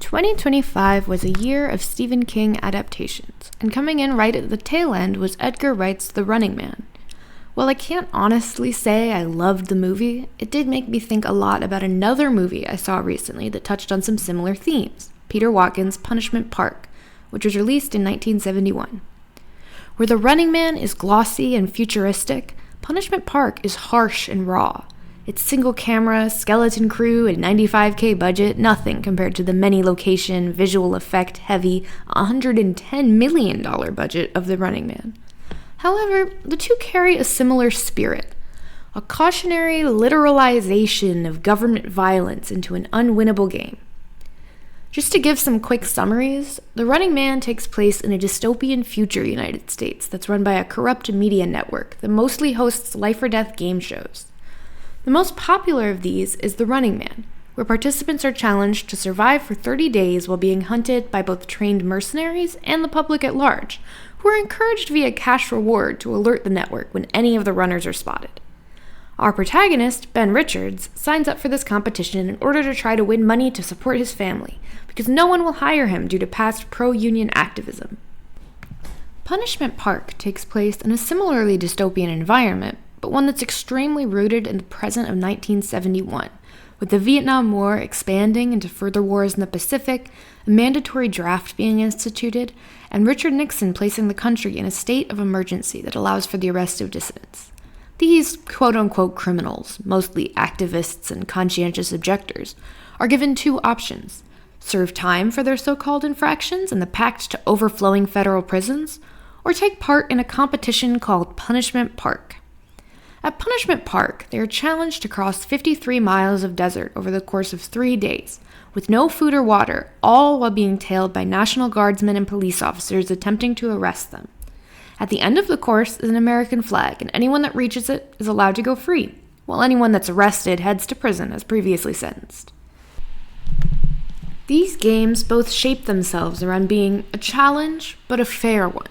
2025 was a year of Stephen King adaptations, and coming in right at the tail end was Edgar Wright's The Running Man. While I can't honestly say I loved the movie, it did make me think a lot about another movie I saw recently that touched on some similar themes, Peter Watkins' Punishment Park, which was released in 1971. Where The Running Man is glossy and futuristic, Punishment Park is harsh and raw. Its single camera, skeleton crew, and $95K budget, nothing compared to the many location, visual effect heavy $110 million budget of The Running Man. However, the two carry a similar spirit, a cautionary literalization of government violence into an unwinnable game. Just to give some quick summaries, The Running Man takes place in a dystopian future United States that's run by a corrupt media network that mostly hosts life-or-death game shows. The most popular of these is The Running Man, where participants are challenged to survive for 30 days while being hunted by both trained mercenaries and the public at large, who are encouraged via cash reward to alert the network when any of the runners are spotted. Our protagonist, Ben Richards, signs up for this competition in order to try to win money to support his family, because no one will hire him due to past pro-union activism. Punishment Park takes place in a similarly dystopian environment, but one that's extremely rooted in the present of 1971, with the Vietnam War expanding into further wars in the Pacific, a mandatory draft being instituted, and Richard Nixon placing the country in a state of emergency that allows for the arrest of dissidents. These quote-unquote criminals, mostly activists and conscientious objectors, are given two options: serve time for their so-called infractions in the packed to overflowing federal prisons, or take part in a competition called Punishment Park. At Punishment Park, they are challenged to cross 53 miles of desert over the course of 3 days, with no food or water, all while being tailed by National Guardsmen and police officers attempting to arrest them. At the end of the course is an American flag, and anyone that reaches it is allowed to go free, while anyone that's arrested heads to prison as previously sentenced. These games both shape themselves around being a challenge, but a fair one.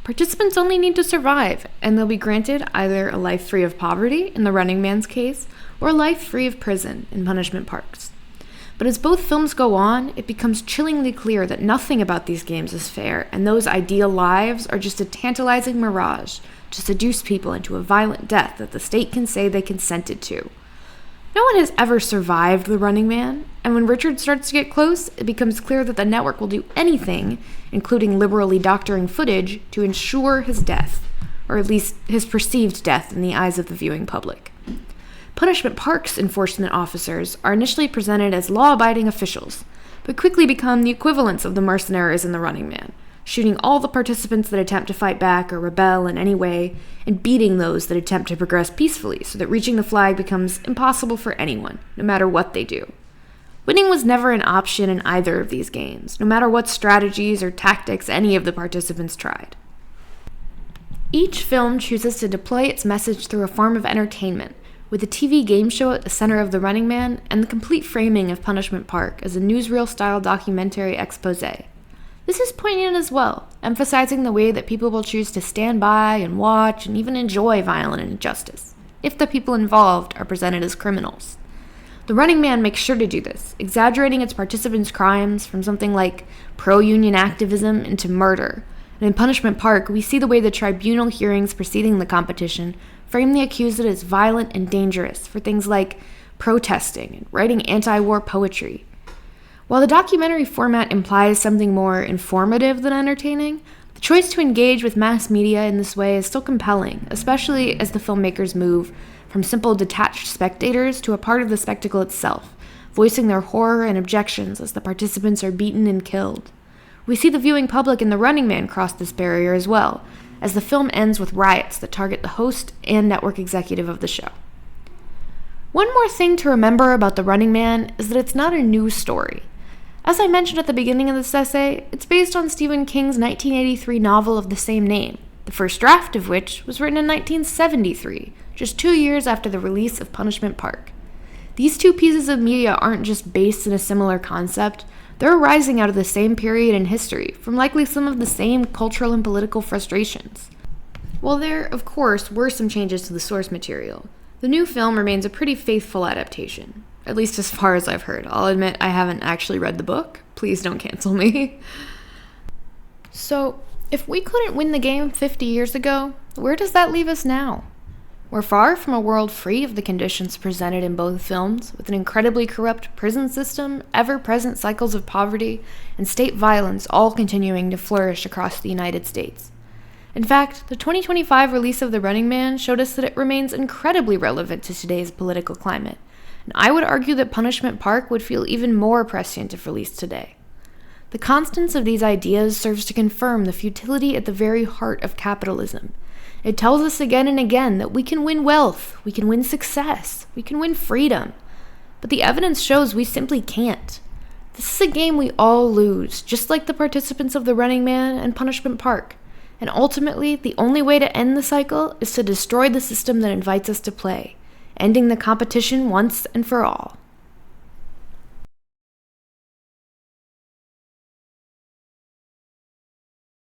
Participants only need to survive, and they'll be granted either a life free of poverty, in The Running Man's case, or a life free of prison in Punishment Park's. But as both films go on, it becomes chillingly clear that nothing about these games is fair, and those ideal lives are just a tantalizing mirage to seduce people into a violent death that the state can say they consented to. No one has ever survived The Running Man, and when Richard starts to get close, it becomes clear that the network will do anything, including liberally doctoring footage, to ensure his death, or at least his perceived death in the eyes of the viewing public. Punishment Park's enforcement officers are initially presented as law-abiding officials, but quickly become the equivalents of the mercenaries in The Running Man, shooting all the participants that attempt to fight back or rebel in any way, and beating those that attempt to progress peacefully so that reaching the flag becomes impossible for anyone, no matter what they do. Winning was never an option in either of these games, no matter what strategies or tactics any of the participants tried. Each film chooses to deploy its message through a form of entertainment, with a TV game show at the center of The Running Man and the complete framing of Punishment Park as a newsreel-style documentary expose. This is poignant as well, emphasizing the way that people will choose to stand by and watch and even enjoy violent injustice, if the people involved are presented as criminals. The Running Man makes sure to do this, exaggerating its participants' crimes from something like pro-union activism into murder. And in Punishment Park, we see the way the tribunal hearings preceding the competition frame the accused as violent and dangerous for things like protesting and writing anti-war poetry. While the documentary format implies something more informative than entertaining, the choice to engage with mass media in this way is still compelling, especially as the filmmakers move from simple detached spectators to a part of the spectacle itself, voicing their horror and objections as the participants are beaten and killed. We see the viewing public in The Running Man cross this barrier as well, as the film ends with riots that target the host and network executive of the show. One more thing to remember about The Running Man is that it's not a new story. As I mentioned at the beginning of this essay, it's based on Stephen King's 1983 novel of the same name, the first draft of which was written in 1973, just 2 years after the release of Punishment Park. These two pieces of media aren't just based in a similar concept, they're arising out of the same period in history, from likely some of the same cultural and political frustrations. While there, of course, were some changes to the source material, the new film remains a pretty faithful adaptation. at least as far as I've heard. I'll admit I haven't actually read the book. Please don't cancel me. So, if we couldn't win the game 50 years ago, where does that leave us now? We're far from a world free of the conditions presented in both films, with an incredibly corrupt prison system, ever-present cycles of poverty, and state violence all continuing to flourish across the United States. In fact, the 2025 release of The Running Man showed us that it remains incredibly relevant to today's political climate, and I would argue that Punishment Park would feel even more prescient if released today. The constance of these ideas serves to confirm the futility at the very heart of capitalism. It tells us again and again that we can win wealth, we can win success, we can win freedom. But the evidence shows we simply can't. This is a game we all lose, just like the participants of The Running Man and Punishment Park. And ultimately, the only way to end the cycle is to destroy the system that invites us to play, ending the competition once and for all.